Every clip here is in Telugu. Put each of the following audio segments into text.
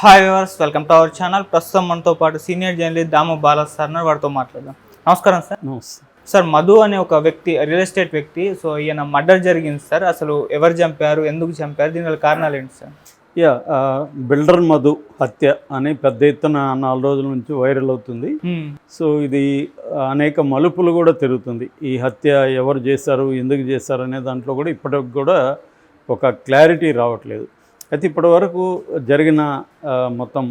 Hi viewers, welcome to our channel. ప్రస్తుతం మనతో పాటు సీనియర్ జర్నలిస్ట్ దాము బాలా సార్ వారితో మాట్లాడదాం. నమస్కారం సార్. నమస్తే సార్, మధు అనే ఒక వ్యక్తి, రియల్ ఎస్టేట్ వ్యక్తి, సో ఈయన మర్డర్ జరిగింది సార్. అసలు ఎవరు చంపారు, ఎందుకు చంపారు, దీనివల్ల కారణాలు ఏంటి సార్? బిల్డర్ మధు హత్య అని పెద్ద ఎత్తున 4 రోజుల నుంచి వైరల్ అవుతుంది. సో ఇది అనేక మలుపులు కూడా తిరుగుతుంది. ఈ హత్య ఎవరు చేశారు, ఎందుకు చేశారు అనే దాంట్లో కూడా ఇప్పటికి కూడా ఒక క్లారిటీ రావట్లేదు. అయితే ఇప్పటి వరకు జరిగిన మొత్తం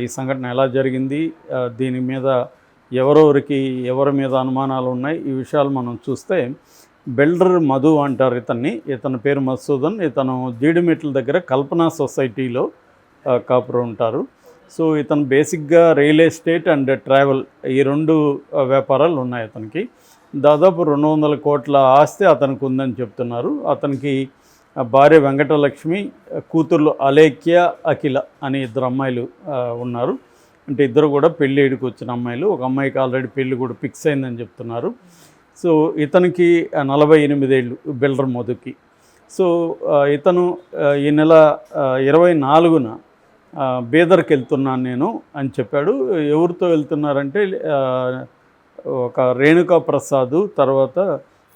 ఈ సంఘటన ఎలా జరిగింది, దీని మీద ఎవరి మీద అనుమానాలు ఉన్నాయి, ఈ విషయాలు మనం చూస్తే బిల్డర్ మధు అంటారు ఇతని పేరు మధుసూదన్. ఇతను జీడిమెట్ల దగ్గర కల్పనా సొసైటీలో కాపురం ఉంటారు. సో ఇతను బేసిక్గా రియల్ ఎస్టేట్ అండ్ ట్రావెల్ ఈ 2 వ్యాపారాలు ఉన్నాయి అతనికి. దాదాపు 200 కోట్ల ఆస్తి అతనికి ఉందని చెప్తున్నారు. అతనికి భార్య వెంకటలక్ష్మి, కూతుర్లు అలేఖ్య, అఖిల అని 2 అమ్మాయిలు ఉన్నారు. అంటే ఇద్దరు కూడా పెళ్ళిడికి వచ్చిన అమ్మాయిలు. ఒక అమ్మాయికి ఆల్రెడీ పెళ్ళి కూడా ఫిక్స్ అయిందని చెప్తున్నారు. సో ఇతనికి 48 ఏళ్ళు బిల్డర్ మధుకి. సో ఇతను ఈ నెల 24న బీదర్కి వెళ్తున్నాను నేను అని చెప్పాడు. ఎవరితో వెళ్తున్నారంటే ఒక రేణుకా ప్రసాద్, తర్వాత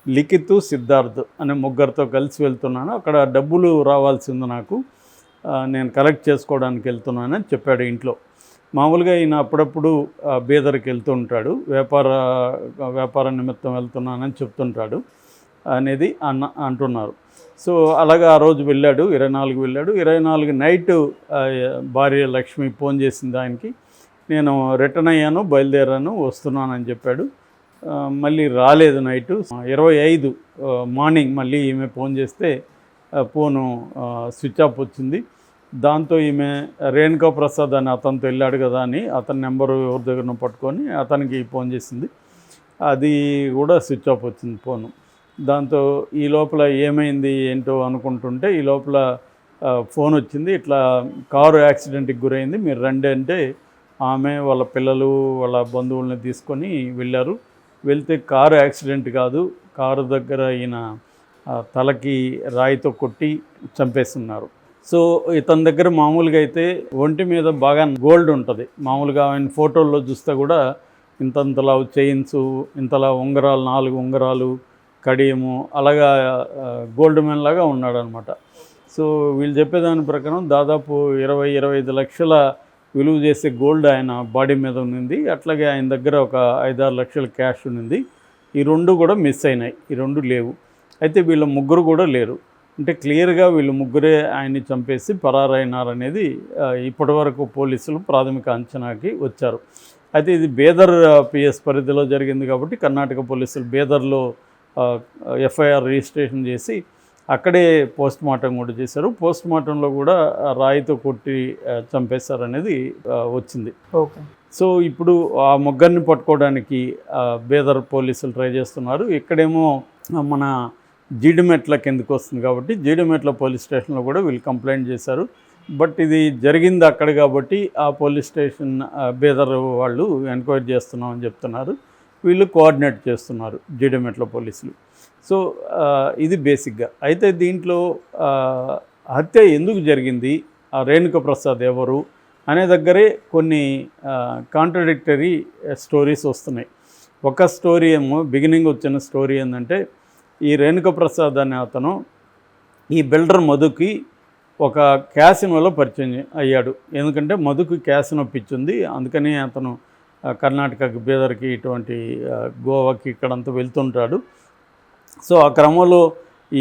లిఖిత్, సిద్ధార్థ్ అనే 3 కలిసి వెళ్తున్నాను. అక్కడ డబ్బులు రావాల్సింది నాకు, నేను కలెక్ట్ చేసుకోవడానికి వెళ్తున్నానని చెప్పాడు ఇంట్లో. మామూలుగా ఈయన అప్పుడప్పుడు బీదర్కి వెళ్తూ ఉంటాడు, వ్యాపార నిమిత్తం వెళ్తున్నానని చెప్తుంటాడు అనేది అంటున్నారు. సో అలాగా ఆ రోజు వెళ్ళాడు, 24 వెళ్ళాడు. 24 నైట్ భార్య లక్ష్మి ఫోన్ చేసింది ఆయనకి. నేను రిటర్న్ అయ్యాను, బయలుదేరాను, వస్తున్నానని చెప్పాడు. మళ్ళీ రాలేదు నైటు. 25 మార్నింగ్ మళ్ళీ ఈమె ఫోన్ చేస్తే ఫోను స్విచ్ ఆఫ్ వచ్చింది. దాంతో ఈమె రేణుకా ప్రసాద్ అని అతనితో వెళ్ళాడు కదా అని అతని నెంబరు ఎవరి దగ్గర పట్టుకొని అతనికి ఫోన్ చేసింది. అది కూడా స్విచ్ ఆఫ్ వచ్చింది ఫోను. దాంతో ఈ లోపల ఏమైంది ఏంటో అనుకుంటుంటే ఈ లోపల ఫోన్ వచ్చింది, ఇట్లా కారు యాక్సిడెంట్కి గురైంది, మీరు రండి అంటే ఆమె వాళ్ళ పిల్లలు వాళ్ళ బంధువుల్ని తీసుకొని వెళ్ళారు. వెళ్తే కారు యాక్సిడెంట్ కాదు, కారు దగ్గర ఈయన తలకి రాయితో కొట్టి చంపేస్తున్నారు. సో ఇతని దగ్గర మామూలుగా అయితే ఒంటి మీద బాగా గోల్డ్ ఉంటుంది. మామూలుగా ఆయన ఫోటోల్లో చూస్తే కూడా ఇంతలా చైన్స్, ఇంతలా ఉంగరాలు, 4 ఉంగరాలు, కడియము, అలాగా గోల్డ్ మెన్ లాగా ఉన్నాడనమాట. సో వీళ్ళు చెప్పేదాని ప్రకారం దాదాపు 20-25 లక్షల విలువ చేసే గోల్డ్ ఆయన బాడీ మీద ఉంది. అట్లాగే ఆయన దగ్గర ఒక 5-6 లక్షల క్యాష్ ఉంది. ఈ 2 కూడా మిస్ అయినాయి, ఈ 2 లేవు. అయితే వీళ్ళ 3 కూడా లేరు. అంటే క్లియర్గా వీళ్ళు 3 ఆయన్ని చంపేసి పరారైనారనేది ఇప్పటివరకు పోలీసులు ప్రాథమిక అంచనాకి వచ్చారు. అయితే ఇది బీదర్ పిఎస్ పరిధిలో జరిగింది కాబట్టి కర్ణాటక పోలీసులు బీదర్లో ఎఫ్ఐఆర్ రిజిస్ట్రేషన్ చేసి అక్కడే పోస్ట్ మార్టం కూడా చేశారు. పోస్ట్ మార్టంలో కూడా రాయితో కొట్టి చంపేశారనేది వచ్చింది. ఓకే. సో ఇప్పుడు ఆ 3 పట్టుకోవడానికి బీదర్ పోలీసులు ట్రై చేస్తున్నారు. ఇక్కడేమో మన జీడిమెట్ల కిందకు వస్తుంది కాబట్టి జీడిమెట్ల పోలీస్ స్టేషన్లో కూడా వీళ్ళు కంప్లైంట్ చేశారు. బట్ ఇది జరిగింది అక్కడ కాబట్టి ఆ పోలీస్ స్టేషన్ బీదర్ వాళ్ళు ఎంక్వైరీ చేస్తున్నామని చెప్తున్నారు. వీళ్ళు కోఆర్డినేట్ చేస్తున్నారు జీడిమెట్ల పోలీసులు. సో ఇది బేసిక్గా. అయితే దీంట్లో హత్య ఎందుకు జరిగింది, ఆ రేణుక ప్రసాద్ ఎవరు అనే దగ్గరే కొన్ని కాంట్రడిక్టరీ స్టోరీస్ వస్తున్నాయి. ఒక స్టోరీ ఏమో బిగినింగ్ వచ్చిన స్టోరీ ఏంటంటే ఈ రేణుక ప్రసాద్ అనే అతను ఈ బిల్డర్ మధుకి ఒక క్యాసినోలో పరిచయం అయ్యాడు. ఎందుకంటే మధుకి క్యాసినో పిచ్చింది, అందుకని అతను కర్ణాటకకి, బీదర్కి, ఇటువంటి గోవాకి ఇక్కడంతా వెళ్తుంటాడు. సో ఆ క్రమంలో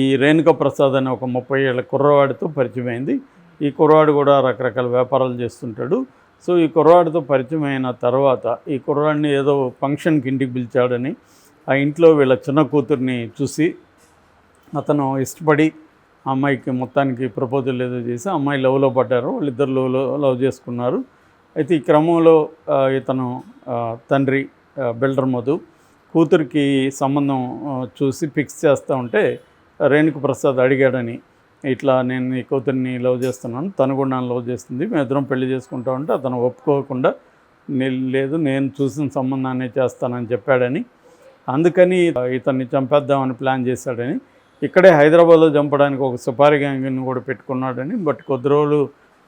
ఈ రేణుక ప్రసాద్ అనే ఒక 30 ఏళ్ళ కుర్రవాడితో పరిచయం అయింది. ఈ కుర్రవాడు కూడా రకరకాల వ్యాపారాలు చేస్తుంటాడు. సో ఈ కుర్రవాడితో పరిచయం అయిన తర్వాత ఈ కుర్రవాడిని ఏదో ఫంక్షన్కి ఇంటికి పిలిచాడని ఆ ఇంట్లో వీళ్ళ చిన్న కూతుర్ని చూసి అతను ఇష్టపడి ఆ అమ్మాయికి మొత్తానికి ప్రపోజల్ ఏదో చేసి అమ్మాయి లవ్లో పడ్డారు. వాళ్ళిద్దరు లవ్ చేసుకున్నారు. అయితే ఈ క్రమంలో ఇతను తండ్రి బిల్డర్ మధు కూతురికి సంబంధం చూసి ఫిక్స్ చేస్తూ ఉంటే రేణుక ప్రసాద్ అడిగాడని, ఇట్లా నేను ఈ కూతురిని లవ్ చేస్తున్నాను, తను కూడా నన్ను లవ్ చేస్తుంది, మేము ఇద్దరం పెళ్లి చేసుకుంటా ఉంటే అతను ఒప్పుకోకుండా లేదు నేను చూసిన సంబంధాన్ని చేస్తానని చెప్పాడని, అందుకని ఇతన్ని చంపేద్దామని ప్లాన్ చేశాడని, ఇక్కడే హైదరాబాద్లో చంపడానికి ఒక సుపారీ గ్యాంగ్ని కూడా పెట్టుకున్నాడని, బట్ కొద్ది రోజులు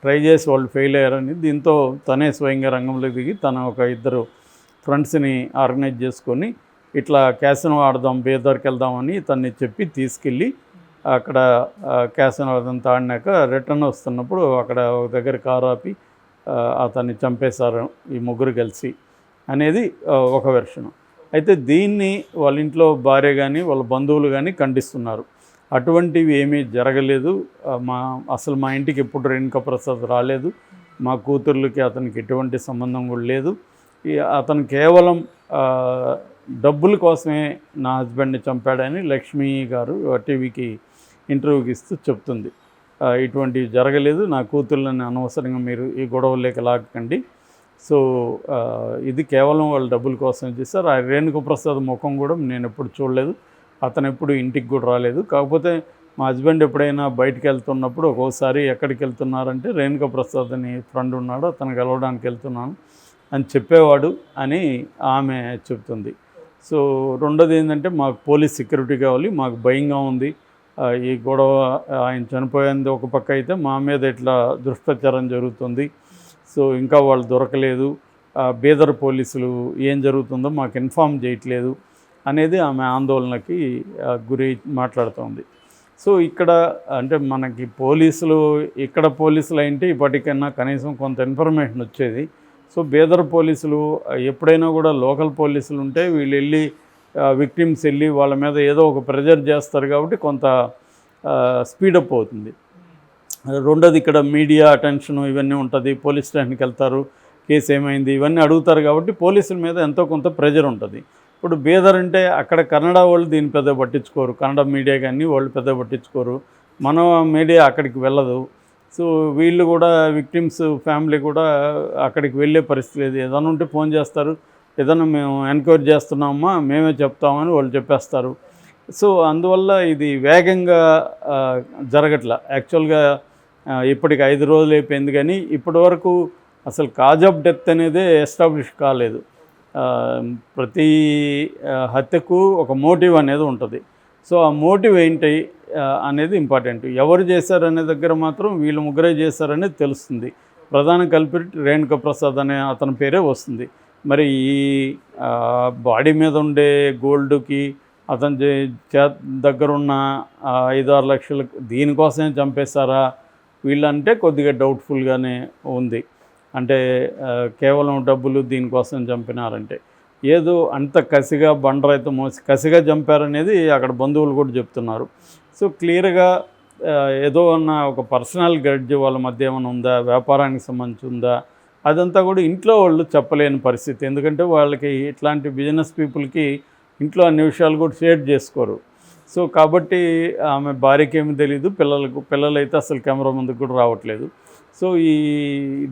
ట్రై చేసి వాళ్ళు ఫెయిల్ అయ్యారని దీంతో తనే స్వయంగా రంగంలో దిగి తన ఒక ఇద్దరు ఫ్రెండ్స్ని ఆర్గనైజ్ చేసుకొని ఇట్లా క్యాసినో ఆడదాం, బేదార్కి వెళ్దామని తన్ని చెప్పి తీసుకెళ్ళి అక్కడ క్యాసినో అదంతా ఆడినాక రిటర్న్ వస్తున్నప్పుడు అక్కడ ఒక దగ్గర కారు ఆపి అతన్ని చంపేశారు ఈ ముగ్గురు కలిసి అనేది ఒక వెర్షన్. అయితే దీన్ని వాళ్ళ ఇంట్లో భార్య కానీ వాళ్ళ బంధువులు కానీ ఖండిస్తున్నారు. అటువంటివి ఏమీ జరగలేదు, అసలు మా ఇంటికి ఎప్పుడు రేణుకా ప్రసాద్ రాలేదు, మా కూతుర్లకి అతనికి ఎటువంటి సంబంధం కూడా లేదు, అతను కేవలం డబ్బుల కోసమే నా హస్బెండ్ని చంపాడని లక్ష్మి గారు టీవీకి ఇంటర్వ్యూకి ఇస్తూ చెప్తుంది. ఇటువంటివి జరగలేదు, నా కూతుర్లని అనవసరంగా మీరు ఈ గొడవలేక లాగకండి, సో ఇది కేవలం వాళ్ళు డబ్బుల కోసం చేశారు. ఆ రేణుకా ప్రసాద్ ముఖం కూడా నేను ఎప్పుడు చూడలేదు, అతను ఎప్పుడు ఇంటికి కూడా రాలేదు. కాకపోతే మా హస్బెండ్ ఎప్పుడైనా బయటికి వెళ్తున్నప్పుడు ఒక్కోసారి ఎక్కడికి వెళ్తున్నారంటే రేణుకా ప్రసాద్ అని ఫ్రెండ్ ఉన్నాడు, అతను కలవడానికి వెళ్తున్నాను అని చెప్పేవాడు అని ఆమె చెప్తుంది. సో రెండోది ఏంటంటే మాకు పోలీస్ సెక్యూరిటీ కావాలి, మాకు భయంగా ఉంది, ఈ గొడవ ఆయన చనిపోయింది ఒక పక్క అయితే మా మీద ఇట్లా దుష్ప్రచారం జరుగుతుంది, సో ఇంకా వాళ్ళు దొరకలేదు, బీదర్ పోలీసులు ఏం జరుగుతుందో మాకు ఇన్ఫామ్ చేయట్లేదు అనేది ఆమె ఆందోళనకి గురి మాట్లాడుతోంది. సో ఇక్కడ అంటే మనకి పోలీసులు ఇక్కడ పోలీసులు అంటే ఇప్పటికైనా కనీసం కొంత ఇన్ఫర్మేషన్ వచ్చేది. సో బీదర్ పోలీసులు ఎప్పుడైనా కూడా లోకల్ పోలీసులు ఉంటే వీళ్ళు వెళ్ళి విక్టిమ్స్ వెళ్ళి వాళ్ళ మీద ఏదో ఒక ప్రెజర్ చేస్తారు కాబట్టి కొంత స్పీడప్ అవుతుంది. రెండోది ఇక్కడ మీడియా అటెన్షన్ ఇవన్నీ ఉంటుంది, పోలీస్ స్టేషన్కి వెళ్తారు, కేసు ఏమైంది ఇవన్నీ అడుగుతారు కాబట్టి పోలీసుల మీద ఎంతో కొంత ప్రెజర్ ఉంటుంది. ఇప్పుడు బీదర్ అంటే అక్కడ కన్నడ వాళ్ళు దీన్ని పెద్ద పట్టించుకోరు, కన్నడ మీడియా కానీ వాళ్ళు పెద్ద పట్టించుకోరు, మన మీడియా అక్కడికి వెళ్ళదు. సో వీళ్ళు కూడా విక్టిమ్స్ ఫ్యామిలీ కూడా అక్కడికి వెళ్ళే పరిస్థితి లేదు, ఏదైనా ఉంటే ఫోన్ చేస్తారు, ఏదైనా మేము ఎంక్వైరీ చేస్తున్నామమ్మా మేమే చెప్తామని వాళ్ళు చెప్పేస్తారు. సో అందువల్ల ఇది వేగంగా జరగట్లా. యాక్చువల్గా ఇప్పటికి 5 రోజులు అయిపోయింది కానీ ఇప్పటి వరకు అసలు కాజ్ ఆఫ్ డెత్ అనేది ఎస్టాబ్లిష్ కాలేదు. ప్రతి హత్యకు ఒక మోటివ్ అనేది ఉంటుంది. సో ఆ మోటివ్ ఏంటి అనేది ఇంపార్టెంట్. ఎవరు చేశారనే దగ్గర మాత్రం వీళ్ళు ముగ్గురే చేశారనేది తెలుస్తుంది. ప్రధాన కల్పిట్ రేణుకా ప్రసాద్ అనే అతని పేరే వస్తుంది. మరి ఈ బాడీ మీద ఉండే గోల్డ్కి అతని దగ్గరున్న 5-6 లక్షలు దీనికోసమే చంపేశారా వీళ్ళంటే కొద్దిగా డౌట్ఫుల్గానే ఉంది. అంటే కేవలం డబ్బులు దీనికోసం చంపినారంటే ఏదో అంత కసిగా బండరైతే మోసి కసిగా చంపారనేది అక్కడ బంధువులు కూడా చెప్తున్నారు. సో క్లియర్గా ఏదో అన్న ఒక పర్సనల్ గ్రడ్జ్ వాళ్ళ మధ్య ఏమైనా ఉందా, వ్యాపారానికి సంబంధించి ఉందా, అదంతా కూడా ఇంట్లో వాళ్ళు చెప్పలేని పరిస్థితి. ఎందుకంటే వాళ్ళకి ఇట్లాంటి బిజినెస్ పీపుల్కి ఇంట్లో అన్ని విషయాలు కూడా షేర్ చేసుకోరు. సో కాబట్టి ఆమె భార్యకి ఏమి తెలియదు, పిల్లలైతే అసలు కెమెరా ముందుకు కూడా రావట్లేదు. సో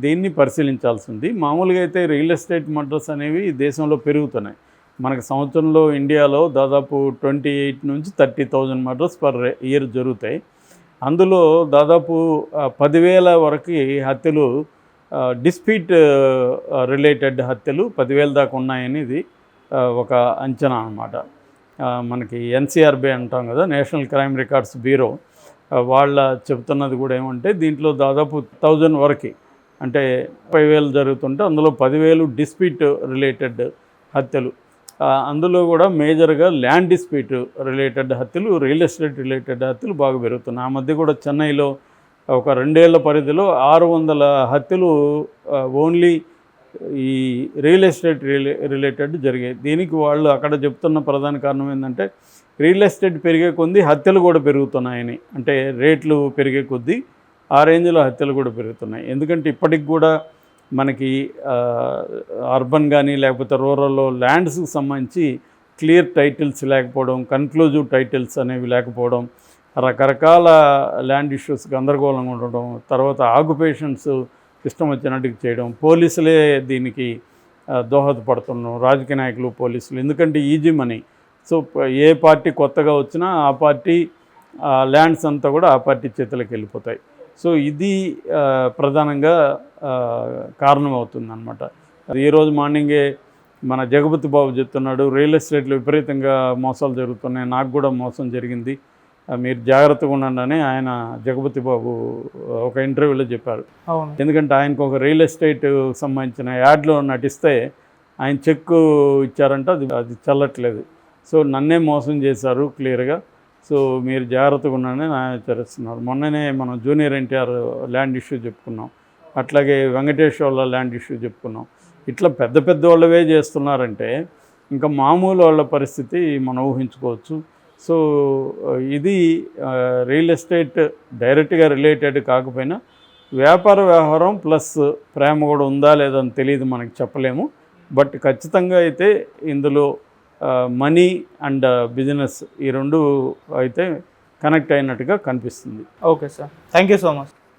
దీన్ని పరిశీలించాల్సి ఉంది. మామూలుగా అయితే రియల్ ఎస్టేట్ మర్డర్స్ అనేవి దేశంలో పెరుగుతున్నాయి. మనకు సంవత్సరంలో ఇండియాలో దాదాపు 28 నుంచి 30,000 మర్డర్స్ పర్ ఇయర్ జరుగుతాయి. అందులో దాదాపు 10,000 వరకు హత్యలు డిస్ప్యూట్ రిలేటెడ్ హత్యలు 10,000 దాకా ఉన్నాయని ఇది ఒక అంచనా అన్నమాట. మనకి ఎన్సిఆర్బి అంటాం కదా, నేషనల్ క్రైమ్ రికార్డ్స్ బ్యూరో, వాళ్ళ చెప్తున్నది కూడా ఏమంటే దీంట్లో దాదాపు 1000 వరకు అంటే 50,000 జరుగుతుంటే అందులో 10,000 డిస్ప్యూట్ రిలేటెడ్ హత్యలు. అందులో కూడా మేజర్గా ల్యాండ్ డిస్ప్యూట్ రిలేటెడ్ హత్యలు, రియల్ ఎస్టేట్ రిలేటెడ్ హత్యలు బాగా పెరుగుతున్నాయి. ఆ మధ్య కూడా చెన్నైలో ఒక 2 ఏళ్ల పరిధిలో 600 హత్యలు ఓన్లీ ఈ రియల్ ఎస్టేట్ రిలేటెడ్ జరిగాయి. దీనికి వాళ్ళు అక్కడ చెప్తున్న ప్రధాన కారణం ఏంటంటే రియల్ ఎస్టేట్ పెరిగే కొద్దీ హత్యలు కూడా పెరుగుతున్నాయని. అంటే రేట్లు పెరిగే కొద్దీ ఆ రేంజ్లో హత్యలు కూడా పెరుగుతున్నాయి. ఎందుకంటే ఇప్పటికి కూడా మనకి అర్బన్ కానీ లేకపోతే రూరల్లో ల్యాండ్స్కి సంబంధించి క్లియర్ టైటిల్స్ లేకపోవడం, కన్క్లూజివ్ టైటిల్స్ అనేవి లేకపోవడం, రకరకాల ల్యాండ్ ఇష్యూస్ గందరగోళంగా ఉండడం, తర్వాత ఆక్యుపేషన్స్ ఇష్టం వచ్చినట్టుగా చేయడం, పోలీసులే దీనికి దోహదపడుతున్నాం, రాజకీయ నాయకులు పోలీసులు. ఎందుకంటే ఈజీ మనీ. సో ఏ పార్టీ కొత్తగా వచ్చినా ఆ పార్టీ ల్యాండ్స్ అంతా కూడా ఆ పార్టీ చేతులకు వెళ్ళిపోతాయి. సో ఇది ప్రధానంగా కారణమవుతుందన్నమాట. ఈరోజు మార్నింగే మన జగపతి బాబు చెప్తున్నాడు రియల్ ఎస్టేట్లో విపరీతంగా మోసాలు జరుగుతున్నాయి, నాకు కూడా మోసం జరిగింది, మీరు జాగ్రత్తగా ఉండండి అని ఆయన జగపతి బాబు ఒక ఇంటర్వ్యూలో చెప్పారు. అవును. ఎందుకంటే ఆయనకు ఒక రియల్ ఎస్టేట్ సంబంధించిన యాడ్లో నటిస్తే ఆయన చెక్కు ఇచ్చారంట, అది చెల్లట్లేదు. సో నన్నే మోసం చేశారు క్లియర్గా, సో మీరు జాగ్రత్తగా ఉండండి అని ఆయన హెచ్చరిస్తున్నారు. మొన్ననే మనం జూనియర్ ఎన్టీఆర్ ల్యాండ్ ఇష్యూ చెప్పుకున్నాం, అట్లాగే వెంకటేష్ వాళ్ళ ల్యాండ్ ఇష్యూ చెప్పుకున్నాం. ఇట్లా పెద్ద పెద్ద వాళ్ళవే చేస్తున్నారంటే ఇంకా మామూలు వాళ్ళ పరిస్థితి మనం ఊహించుకోవచ్చు. సో ఇది రియల్ ఎస్టేట్ డైరెక్ట్గా రిలేటెడ్ కాకపోయినా వ్యాపార వ్యవహారం ప్లస్ ప్రేమ కూడా ఉందా లేదని తెలియదు, మనకి చెప్పలేము. బట్ ఖచ్చితంగా అయితే ఇందులో మనీ అండ్ బిజినెస్ ఈ రెండు అయితే కనెక్ట్ అయినట్టుగా కనిపిస్తుంది. Okay sir, thank you so much.